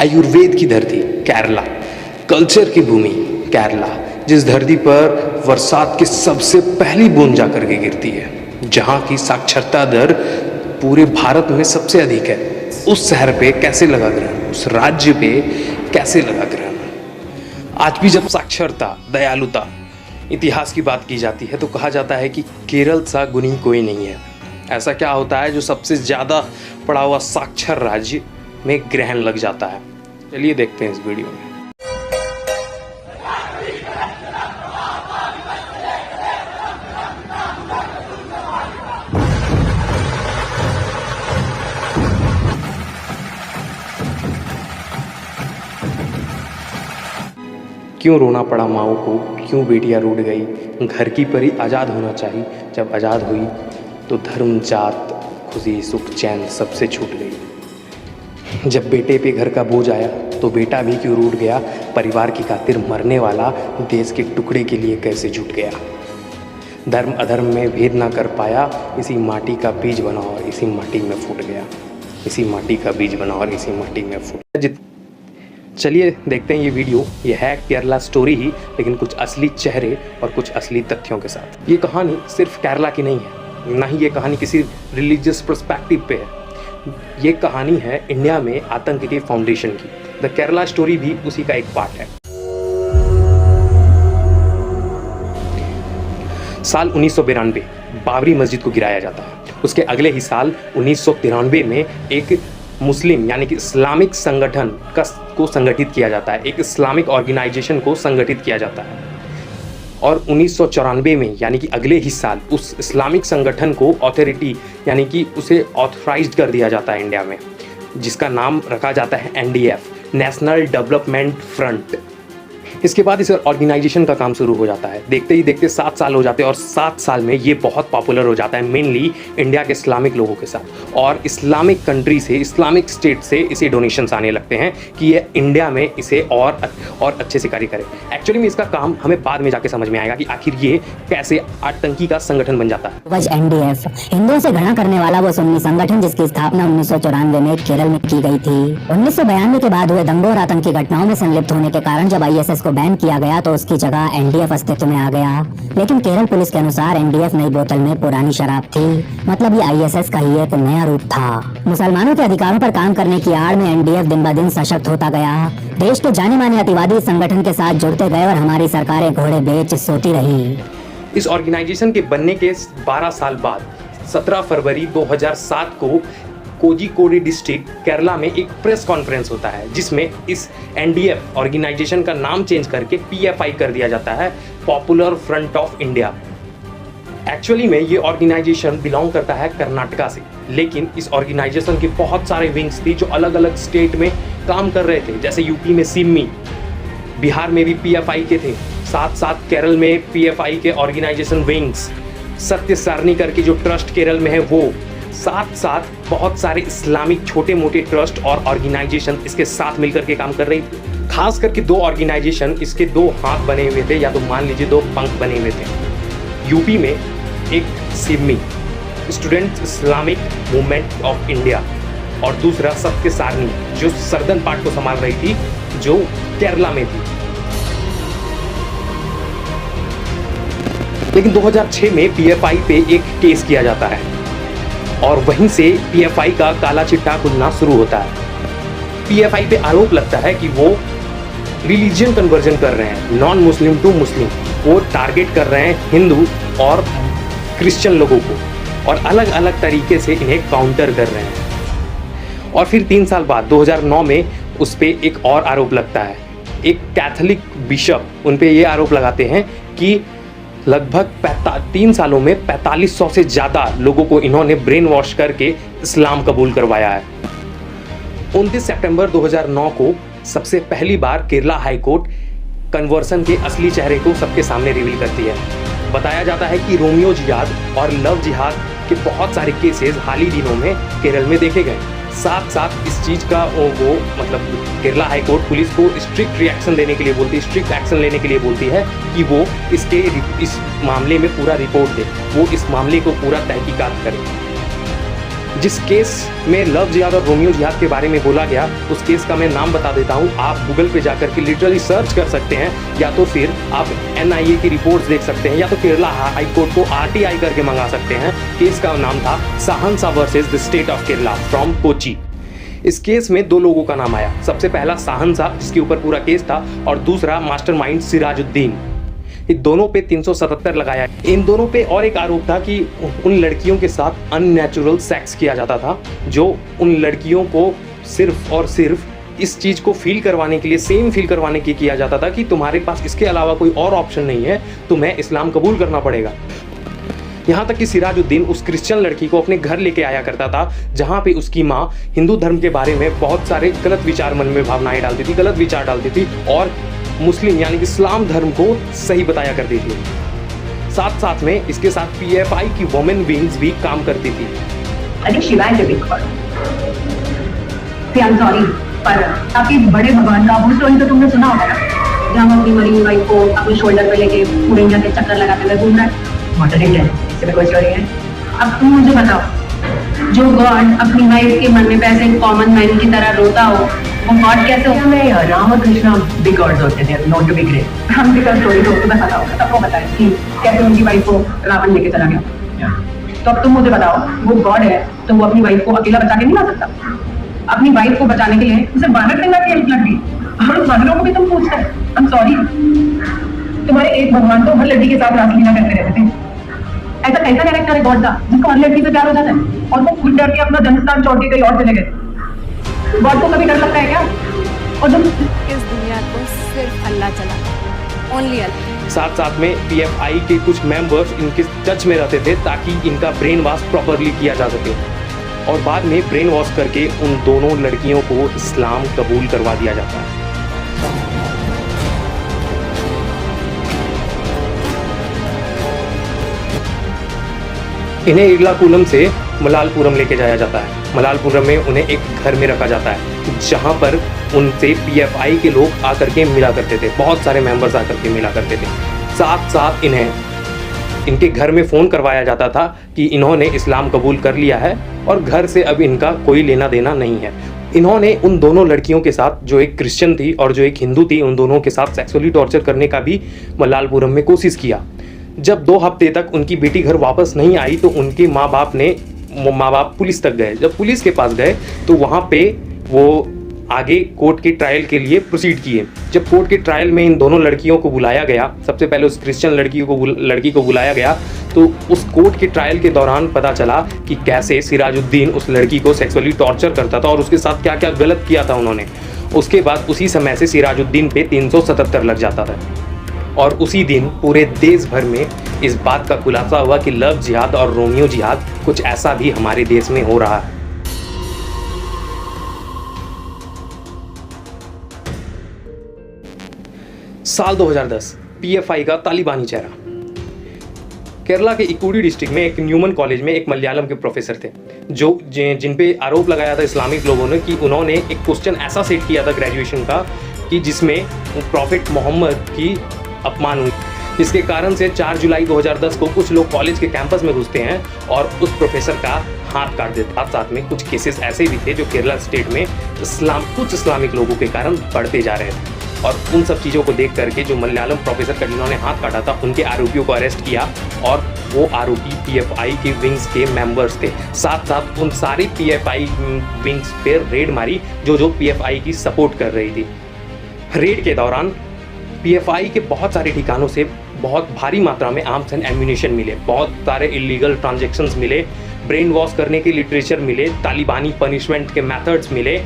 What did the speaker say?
आयुर्वेद की धरती केरला, कल्चर की भूमि केरला, जिस धरती पर बरसात की सबसे पहली बूंद जाकर के गिरती है, जहाँ की साक्षरता दर पूरे भारत में सबसे अधिक है, उस शहर पे कैसे लगा ग्रहण, उस राज्य पे कैसे लगा ग्रहण। आज भी जब साक्षरता, दयालुता, इतिहास की बात की जाती है तो कहा जाता है कि केरल सा गुणी कोई नहीं है। ऐसा क्या होता है जो सबसे ज़्यादा पढ़ा हुआ साक्षर राज्य में ग्रहण लग जाता है? चलिए देखते हैं इस वीडियो में। क्यों रोना पड़ा माओ को, क्यों बेटियां रूठ गई, घर की परी आज़ाद होना चाहिए, जब आज़ाद हुई तो धर्म, जात, खुशी, सुख, चैन सबसे छूट गई। जब बेटे पे घर का बोझ आया तो बेटा भी क्यों रूठ गया, परिवार की खातिर मरने वाला देश के टुकड़े के लिए कैसे जुट गया। धर्म अधर्म में भेद ना कर पाया, इसी माटी का बीज बना और इसी माटी में फूट गया, इसी माटी का बीज बना और इसी माटी में फूट गया। चलिए देखते हैं ये वीडियो। ये है केरला स्टोरी ही, लेकिन कुछ असली चेहरे और कुछ असली तथ्यों के साथ। ये कहानी सिर्फ केरला की नहीं है, ना ही ये कहानी किसी रिलीजियस पर्सपेक्टिव पे है। ये कहानी है इंडिया में आतंक के फाउंडेशन की। द केरला स्टोरी भी उसी का एक पार्ट है। साल 1992 बाबरी मस्जिद को गिराया जाता है। उसके अगले ही साल 1993 में एक मुस्लिम यानी कि इस्लामिक संगठन को संगठित किया जाता है, एक इस्लामिक ऑर्गेनाइजेशन को संगठित किया जाता है। और 1994 में यानी कि अगले ही साल उस इस्लामिक संगठन को अथॉरिटी यानी कि उसे ऑथराइज्ड कर दिया जाता है इंडिया में, जिसका नाम रखा जाता है NDF, नेशनल डेवलपमेंट फ्रंट। इसके बाद इस ऑर्गेनाइजेशन का काम शुरू हो जाता है। देखते ही देखते 7 साल हो जाते हैं और 7 साल में ये बहुत पॉपुलर हो जाता है, मेनली इंडिया के इस्लामिक लोगों के साथ। और इस्लामिक कंट्री से, इस्लामिक स्टेट से इसे डोनेशंस आने लगते हैं कि ये इंडिया में इसे और अच्छे से कार्य करे। एक्चुअली में इसका काम हमें बाद में जाके समझ में आएगा कि आखिर ये कैसे आतंकी का संगठन बन जाता है। NDF हिंदुओं से घृणा करने वाला वो सुन्नी संगठन जिसकी स्थापना 1994 में केरल में की गई थी। 1992 के बाद हुए दंगों और आतंकी घटनाओं में संलिप्त होने के कारण जब ISS को बैन किया गया तो उसकी जगह NDF अस्तित्व में आ गया। लेकिन केरल पुलिस के अनुसार NDF नई बोतल में पुरानी शराब थी, मतलब ये ISS का ही एक नया रूप था। मुसलमानों के अधिकारों पर काम करने की आड़ में NDF दिन ब दिन सशक्त होता गया। देश के जाने माने अतिवादी संगठन के साथ जुड़ते गए और हमारी सरकारें घोड़े बेच सोती रही। इस ऑर्गेनाइजेशन के बनने के 12 साल बाद 17 फरवरी 2007 को कोझिकोड डिस्ट्रिक्ट केरला में एक प्रेस कॉन्फ्रेंस होता है, जिसमें इस NDF ऑर्गेनाइजेशन का नाम चेंज करके PFI कर दिया जाता है, popular front of India. Actually में ये ऑर्गेनाइजेशन बिलोंग करता है कर्नाटका से, लेकिन इस ऑर्गेनाइजेशन के बहुत सारे विंग्स थी जो अलग अलग स्टेट में काम कर रहे थे। जैसे यूपी में सिम्मी, बिहार में भी PFI के थे, साथ साथ केरल में PFI के ऑर्गेनाइजेशन विंग्स, सत्य सारणी करके जो ट्रस्ट केरल में है वो, साथ साथ बहुत सारे इस्लामिक छोटे मोटे ट्रस्ट और ऑर्गेनाइजेशन इसके साथ मिलकर के काम कर रही थी। खास करके 2 ऑर्गेनाइजेशन, इसके 2 हाथ बने हुए थे, या तो मान लीजिए 2 पंख बने हुए थे। यूपी में एक Simmi, student Islamic movement of India, और दूसरा सत्य सारणी जो सर्दन पार्ट को संभाल रही थी, जो केरला में थी। लेकिन 2006 में PFI पे एक केस किया जाता है और वहीं से PFI का काला चिट्ठा खुलना शुरू होता है। PFI पे आरोप लगता है कि वो रिलीजियन कन्वर्जन कर रहे हैं, नॉन मुस्लिम टू मुस्लिम। वो टारगेट कर रहे हैं हिंदू और क्रिश्चियन लोगों को और अलग अलग तरीके से इन्हें काउंटर कर रहे हैं। और फिर 3 साल बाद 2009 में उस पर एक और आरोप लगता है। एक कैथोलिक बिशप उन पे ये आरोप लगाते हैं कि लगभग 3 सालों में 4500 से ज़्यादा लोगों को इन्होंने ब्रेन वॉश करके इस्लाम कबूल करवाया है। 29 सितंबर 2009 को सबसे पहली बार केरला हाई कोर्ट कन्वर्सन के असली चेहरे को सबके सामने रिवील करती है। बताया जाता है कि रोमियो जिहाद और लव जिहाद के बहुत सारे केसेस हाल ही दिनों में केरल में देखे गए। साथ साथ इस चीज़ का वो मतलब केरला हाई कोर्ट पुलिस को स्ट्रिक्ट रिएक्शन देने के लिए बोलती है, स्ट्रिक्ट एक्शन लेने के लिए बोलती है कि वो इस मामले में पूरा रिपोर्ट दे, वो इस मामले को पूरा तहकीकात करे। जिस केस में लव जिहाद और रोमियो जिहाद के बारे में बोला गया, उस केस का मैं नाम बता देता हूँ। आप गूगल पे जाकर के लिटरली सर्च कर सकते हैं, या तो फिर आप NIA की रिपोर्ट्स देख सकते हैं, या तो केरला हाई कोर्ट को RTI करके मंगा सकते हैं। केस का नाम था साहनसा versus the state of Kerala from Kochi. इस केस में 2 लोगों का नाम आया। सबसे पहला साहनसा, जिसके ऊपर पूरा केस था, और दूसरा मास्टरमाइंड सिराजुद्दीन। इन दोनों पे 377 लगाया। इन दोनों पे और एक आरोप था कि उन लड़कियों के साथ अननेचुरल सेक्स किया जाता था, जो उन लड़कियों को सिर्फ और सिर्फ इस चीज़ को फील करवाने के लिए, सेम फील करवाने के किया जाता था कि तुम्हारे पास इसके अलावा कोई और ऑप्शन नहीं है, तुम्हें इस्लाम कबूल करना पड़ेगा। यहाँ तक कि सिराजुद्दीन उस क्रिश्चियन लड़की को अपने घर लेके आया करता था, जहाँ पे उसकी माँ हिंदू धर्म के बारे में बहुत सारे गलत विचार, मन में भावनाएं डालती थी, गलत विचार डालती थी, और मुस्लिम यानी कि इस्लाम धर्म को सही बताया करती थी। साथ साथ में इसके साथ PFI की वुमेन विंग्स भी काम करती थी। पर आपके बड़े भगवान का वो स्टोरी तो तुमने सुना होगा ना, जहाँ हम अपनी मरी हुई वाइफ को अपने शोल्डर पे लेके पूरे इंडिया के चक्कर लगाते हुए घूम रहा है। इसमें कोई स्टोरी है? अब तुम मुझे बताओ, जो गॉड अपनी वाइफ के मरने पे ऐसे कॉमन मैन की तरह रोता हो, वो गॉड कैसे हो? हमें राम और कृष्णा बिग गॉड्स होते थे, नॉट टू बी ग्रेट। हम भी का स्टोरी तो तुम्हें पता होगा, सबको पता है कि कैसे उनकी वाइफ को रावण लेके चला गया। तो अब तुम मुझे बताओ, वो गॉड है तो वो अपनी वाइफ को अकेला बचा के नहीं ला सकता? अपनी वाइफ को बचाने के लिए उसे बानर सेना की हेल्प लग गई। हम बानरों को भी तुम पूछते हैं। आई एम सॉरी, तुम्हारे एक भगवान तो हर लड़की के साथ रासलीला करते रहते थे। ऐसा कैसा कैरेक्टर है गॉड का जिसको हर लड़की से प्यार हो जाता है, और वो खुद डर के अपना जन्मस्थान छोड़ के कहीं और चले गए? गॉड को कभी डर लगता है क्या? और तुम इस दुनिया को सिर्फ अल्लाह चलाता, ओनली अल्लाह। साथ साथ में PFI के कुछ मेंबर्स इनके टच में रहते थे, ताकि इनका ब्रेन वॉश प्रॉपरली किया जा सके, और बाद में ब्रेन वॉश करके उन दोनों लड़कियों को इस्लाम कबूल करवा दिया जाता है। इन्हें इर्लाकुलम से मलालपुरम लेके जाया जाता है। मलालपुरम में उन्हें एक घर में रखा जाता है, जहां पर उनसे PFI के लोग आकर के मिला करते थे, बहुत सारे मेंबर्स आकर के मिला करते थे। साथ साथ इन्हें इनके घर में फ़ोन करवाया जाता था कि इन्होंने इस्लाम कबूल कर लिया है और घर से अब इनका कोई लेना देना नहीं है। इन्होंने उन दोनों लड़कियों के साथ, जो एक क्रिश्चियन थी और जो एक हिंदू थी, उन दोनों के साथ सेक्सुअली टॉर्चर करने का भी मलालपुरम में कोशिश किया। जब 2 हफ्ते तक उनकी बेटी घर वापस नहीं आई तो उनके माँ बाप पुलिस तक गए। जब पुलिस के पास गए तो वहाँ पे वो आगे कोर्ट के ट्रायल के लिए प्रोसीड किए। जब कोर्ट के ट्रायल में इन दोनों लड़कियों को बुलाया गया, सबसे पहले उस क्रिश्चियन लड़की को बुलाया गया, तो उस कोर्ट के ट्रायल के दौरान पता चला कि कैसे सिराजुद्दीन उस लड़की को सेक्सुअली टॉर्चर करता था और उसके साथ क्या क्या गलत किया था उन्होंने। उसके बाद उसी समय से सिराजुद्दीन पे 377 लग जाता था, और उसी दिन पूरे देश भर में इस बात का खुलासा हुआ कि लव जिहाद और रोमियो जिहाद कुछ ऐसा भी हमारे देश में हो रहा है। साल 2010, PFI का तालिबानी चेहरा। केरला के इकुडी डिस्ट्रिक्ट में एक न्यूमन कॉलेज में एक मलयालम के प्रोफेसर थे, जो जिन पे आरोप लगाया था इस्लामिक लोगों ने कि उन्होंने एक क्वेश्चन ऐसा सेट किया था ग्रेजुएशन का कि जिसमें प्रॉफिट मोहम्मद की अपमान हुई, जिसके कारण से 4 जुलाई 2010 को कुछ लोग कॉलेज के कैंपस में घुसते हैं और उस प्रोफेसर का हाथ काट देते हैं। साथ में कुछ केसेस ऐसे भी थे जो केरला स्टेट में कुछ इस्लामिक लोगों के कारण बढ़ते जा रहे थे, और उन सब चीज़ों को देख करके जो मलयालम प्रोफेसर का जिन्होंने हाथ काटा था, उनके आरोपियों को अरेस्ट किया, और वो आरोपी PFI के विंग्स के मेंबर्स थे। साथ साथ उन सारी PFI विंग्स पे रेड मारी जो PFI की सपोर्ट कर रही थी। रेड के दौरान PFI के बहुत सारे ठिकानों से बहुत भारी मात्रा में आर्म्स एंड एम्यूनिशन मिले, बहुत सारे इलीगल ट्रांजैक्शंस मिले, ब्रेन वॉश करने के लिटरेचर मिले, तालिबानी पनिशमेंट के मेथड्स मिले,